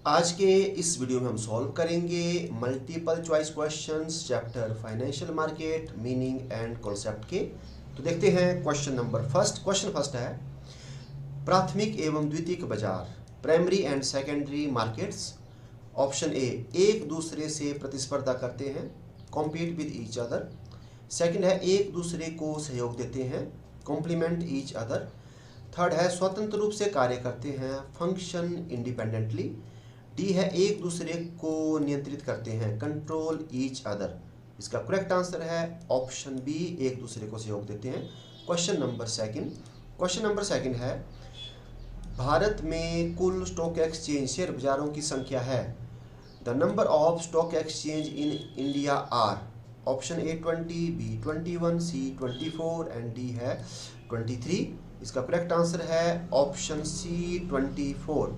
आज के इस वीडियो में हम सॉल्व करेंगे multiple choice questions chapter financial market meaning and concept के। तो देखते हैं क्वेश्चन फर्स्ट है प्राथमिक एवं द्वितीयक बाजार primary and secondary markets. Option A एक दूसरे से प्रतिस्पर्धा करते हैं compete with each other. Second है एक दूसरे को सहयोग देते हैं कॉम्प्लीमेंट ईच अदर। थर्ड है स्वतंत्र रूप से कार्य करते हैं फंक्शन इंडिपेंडेंटली। डी है एक दूसरे को नियंत्रित करते हैं कंट्रोल ईच अदर। इसका करेक्ट आंसर है ऑप्शन बी एक दूसरे को सहयोग देते हैं। क्वेश्चन नंबर सेकंड है भारत में कुल स्टॉक एक्सचेंज शेयर बाजारों की संख्या है। The number of stock exchange in India are. Option A 20, B 21, C 24 and D है 23। इसका करेक्ट आंसर है ऑप्शन सी 24।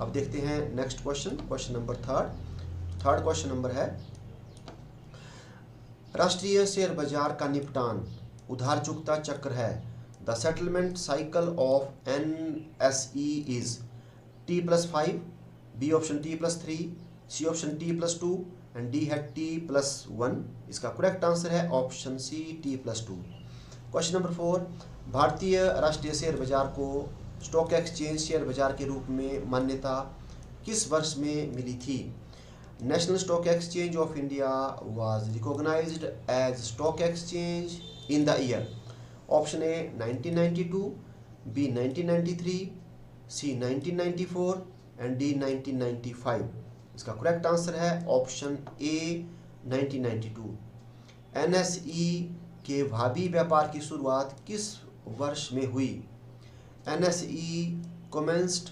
अब देखते हैं next question number third question number है राष्ट्रीय शेयर बाजार का निपटान उधार चुकता चक्र है। The settlement cycle of NSE is T+5, B option T+3, C option T+2 and D है T+1। इसका करेक्ट आंसर है option C T+2। Question number 4 भारतीय राष्ट्रीय शेयर बाजार को स्टॉक एक्सचेंज शेयर बाजार के रूप में मान्यता किस वर्ष में मिली थी। National Stock Exchange of India was recognised as stock exchange in the year. Option A 1992, B 1993, C 1994 and D 1995। इसका करेक्ट आंसर है ऑप्शन ए 1992। NSE के भावी व्यापार की शुरुआत किस वर्ष में हुई। NSE commenced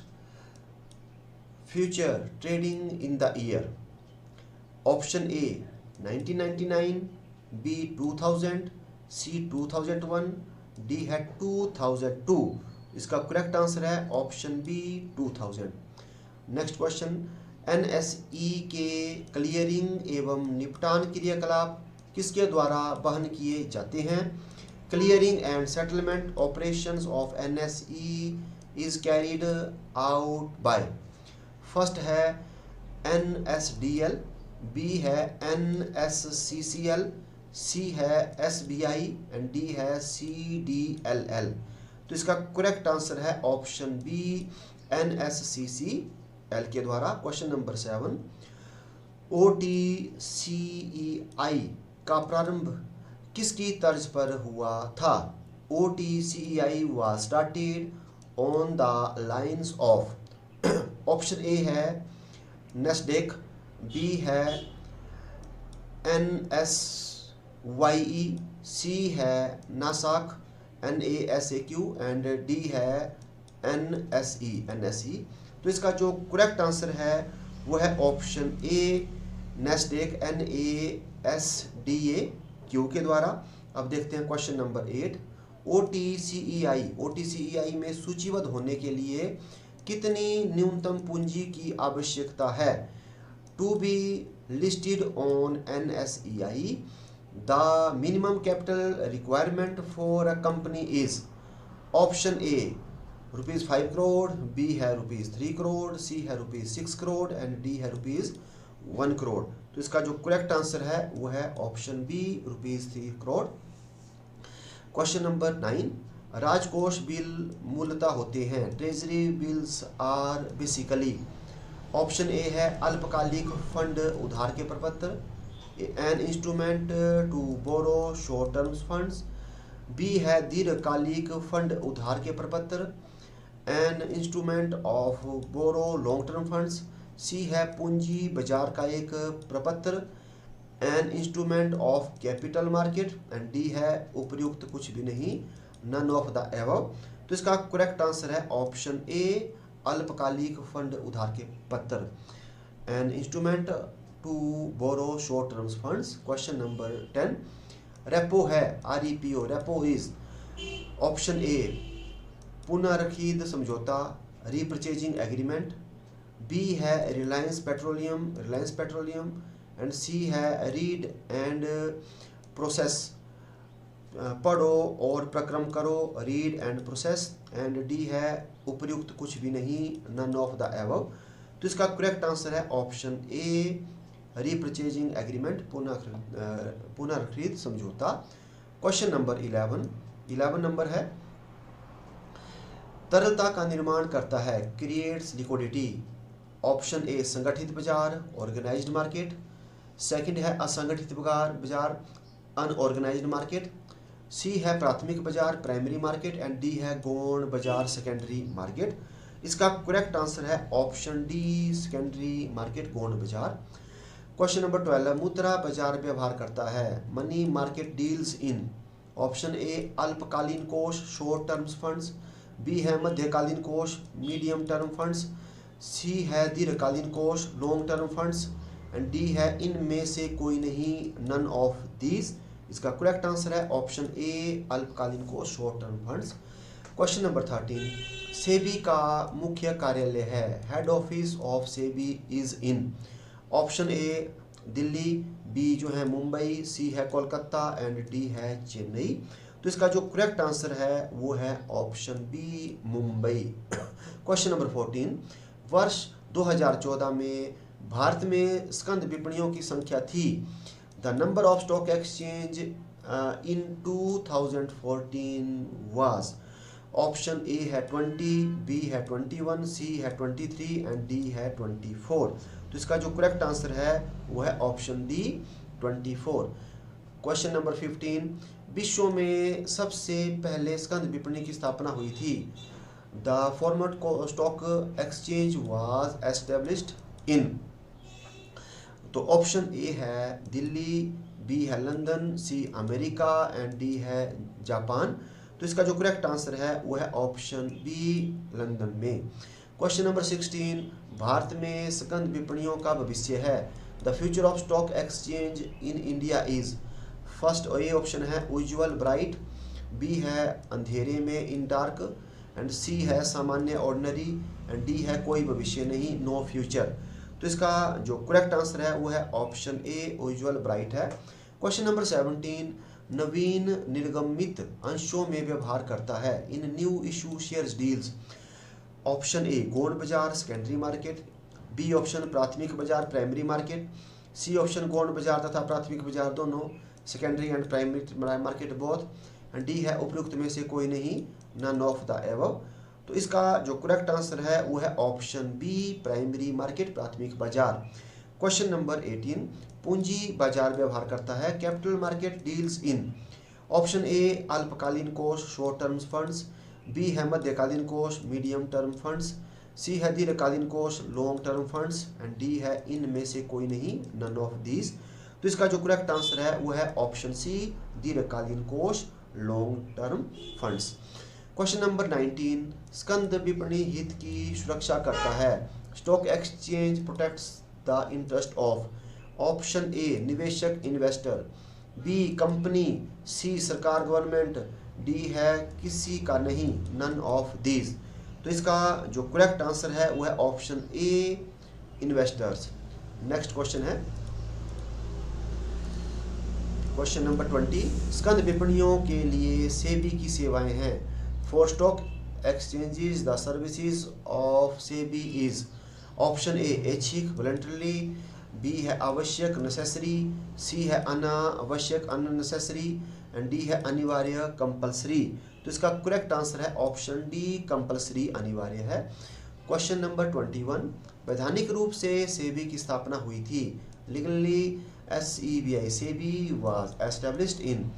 future trading in the year. Option A 1999, B 2000, C 2001, D है 2002। इसका करेक्ट आंसर है option B 2000। Next question NSE के क्लियरिंग एवं निपटान क्रियाकलाप किसके द्वारा वहन किए जाते हैं। Clearing and settlement operations of NSE is carried out by first है NSDL, B है NSCCL, C है SBI एंड D है CDLL। तो इसका करेक्ट आंसर है ऑप्शन बी NSCCL के द्वारा। क्वेश्चन नंबर 7 OTCEI का प्रारंभ किसकी तर्ज पर हुआ था। OTCEI was started on the lines of option A है NASDAQ, बी है NSYE, सी है NASAQ एंड डी है NSE। तो इसका जो करेक्ट आंसर है वो है ऑप्शन ए NASDAQ NASDAQ के द्वारा। अब देखते हैं क्वेश्चन नंबर 8 OTCEI में सूचीबद्ध होने के लिए कितनी न्यूनतम पूंजी की आवश्यकता है। To be listed on NSEI the minimum capital requirement for a company is. Option A ₹5 crore, B है ₹3 करोड़, सी है ₹6 करोड़ एंड डी है ₹1 करोड़। तो इसका जो करेक्ट आंसर है वो है option B ₹3 crore. Question number 9 राजकोष बिल मूलतः होते हैं। Treasury bills are basically. Option A है अल्पकालिक फंड उधार के प्रपत्र, an instrument to borrow short term funds. B है दीर्घकालिक फंड उधार के प्रपत्र, an instrument of borrow long term funds. C है पूंजी बाजार का एक प्रपत्र, an instrument of capital market and D है उपर्युक्त कुछ भी नहीं नन ऑफ द एबव। तो इसका करेक्ट आंसर है ऑप्शन ए अल्पकालिक फंड उधार के पत्र, an instrument to borrow short term funds. Question number 10 repo है REPO। Repo is option A पुनर्खरीद समझौता रीपरचेजिंग एग्रीमेंट, बी है रिलायंस पेट्रोलियम एंड सी है रीड एंड प्रोसेस पढ़ो और प्रक्रम करो read and process and D है उपर्युक्त कुछ भी नहीं नन ऑफ द एबव। तो इसका करेक्ट आंसर है ऑप्शन ए, रीपरचेजिंग एग्रीमेंट, पुनर्खरीद समझौता। क्वेश्चन नंबर 11 नंबर है, तरलता का निर्माण करता है, क्रिएट्स लिक्विडिटी। ऑप्शन ए संगठित बाजार, ऑर्गेनाइज्ड मार्केट। सेकंड है असंगठित बाजार, अनऑर्गेनाइज्ड मार्केट। सी है प्राथमिक बाजार, प्राइमरी मार्केट। एंड डी है गौण बाजार, सेकेंडरी मार्केट। इसका करेक्ट आंसर है ऑप्शन डी, सेकेंडरी मार्केट, गौण बाजार। क्वेश्चन नंबर 12, मुद्रा बाजार व्यवहार करता है, money market deals in. Option A अल्पकालीन कोष, शॉर्ट टर्म फंड्स। बी है मध्यकालीन कोष, मीडियम टर्म फंड्स। सी है दीर्घकालीन कोष, long term funds. And D है इनमें से कोई नहीं, नन ऑफ दीज। इसका करेक्ट आंसर है ऑप्शन ए, अल्पकालीन कोष, short term funds. Question number 13, SEBI का मुख्य कार्यालय है, head office of SEBI is in. Option A Delhi, B जो है मुंबई, सी है कोलकाता एंड डी है चेन्नई। तो इसका जो करेक्ट आंसर है वो है option B, Mumbai. Question number 14, वर्ष 2014 में भारत में स्कंद विपणियों की संख्या थी, the number of stock exchange in 2014 was. Option A है 20, बी है 21, सी है 23 एंड डी है 24। तो इसका जो करेक्ट आंसर है वो है ऑप्शन डी, 24। क्वेश्चन नंबर 15, विश्व में सबसे पहले स्कंद विपणि की स्थापना हुई थी, the format stock exchange was established in. तो ऑप्शन ए है दिल्ली, बी है London, C America and D है जापान। तो इसका जो करेक्ट आंसर है वो है ऑप्शन बी, लंदन में। क्वेश्चन नंबर 16, भारत में स्कंद विपणियों का भविष्य है, the future of stock exchange in India is. First A option है उज्ज्वल, ब्राइट। बी है अंधेरे में, इन डार्क। एंड सी है सामान्य, ऑर्डिनरी। एंड डी है कोई भविष्य नहीं, नो फ्यूचर। तो इसका जो करेक्ट आंसर है वो है ऑप्शन ए, उज्ज्वल, ब्राइट है। क्वेश्चन नंबर 17, नवीन निर्गमित अंशों में व्यवहार करता है, in new issue shares deals. Option A गौण बाजार, सेकेंडरी मार्केट। बी ऑप्शन प्राथमिक बाजार, प्राइमरी मार्केट। सी ऑप्शन गौण बाजार तथा प्राथमिक बाजार दोनों, secondary and primary market both. And D है उपयुक्त में से कोई नहीं, नन ऑफ द एबव। तो इसका जो करेक्ट आंसर है वो है ऑप्शन बी, प्राइमरी मार्केट, प्राथमिक बाजार। क्वेश्चन नंबर 18, पूंजी बाजार व्यवहार करता है, capital market deals in. Option A अल्पकालीन कोष, शॉर्ट टर्म फंड्स। बी है मध्यकालीन कोष, मीडियम टर्म फंड्स। सी है दीर्घकालीन कोष, long term funds. And D है इनमें से कोई नहीं, नन ऑफ दीज। तो इसका जो करेक्ट आंसर है वो है ऑप्शन सी, दीर्घकालीन कोष, long term funds. Question number 19, स्कंद विपणि हित की सुरक्षा करता है, stock exchange protects the interest of. Option A निवेशक, इन्वेस्टर। B company. सी सरकार, गवर्नमेंट। डी है किसी का नहीं, नन ऑफ दीज। तो इसका जो करेक्ट आंसर है वो है ऑप्शन ए, इन्वेस्टर्स। नेक्स्ट क्वेश्चन है क्वेश्चन नंबर 20, स्कंद विपणियों के लिए सेबी की सेवाएं हैं, for stock exchanges the services of SEBI is. Option ए ऐच्छिक, वॉलंटरली। बी है आवश्यक, नेसेसरी। सी है अनावश्यक, अननेसेसरी। एंड डी है अनिवार्य, कंपल्सरी। तो इसका करेक्ट आंसर है ऑप्शन डी, कंपल्सरी, अनिवार्य है। क्वेश्चन नंबर 21, वैधानिक रूप से सेबी की स्थापना हुई थी, legally SEBI SEBI was established in.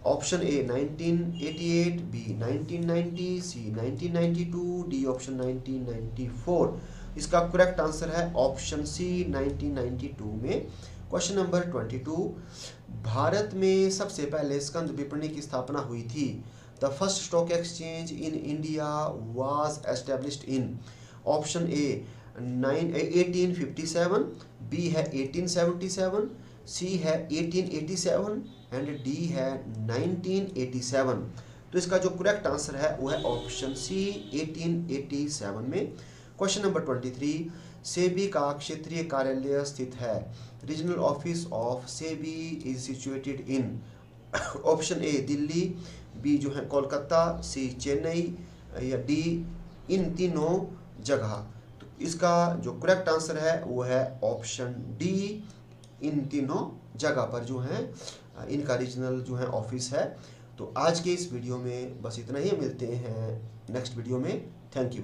Option A 1988, B 1990, C 1992, D option 1994। इसका करेक्ट आंसर है ऑप्शन सी, 1992 में। क्वेश्चन नंबर 22, भारत में सबसे पहले स्कंद विपणि की स्थापना हुई थी, the first stock exchange in India was established in. Option A 1857, B है 1877, सी है 1887 एंड डी है 1987। तो इसका जो करेक्ट आंसर है वो है ऑप्शन सी, 1887 में। क्वेश्चन नंबर 23, सेबी का क्षेत्रीय कार्यालय स्थित है, regional office of SEBI is situated in. Option A Delhi, B जो है कोलकाता, सी चेन्नई या डी इन तीनों जगह। तो इसका जो करेक्ट आंसर है वो है ऑप्शन डी। इन तीनों जगह पर जो है इनका रीजनल जो है ऑफिस है। तो आज के इस वीडियो में बस इतना ही, मिलते हैं नेक्स्ट वीडियो में। Thank you.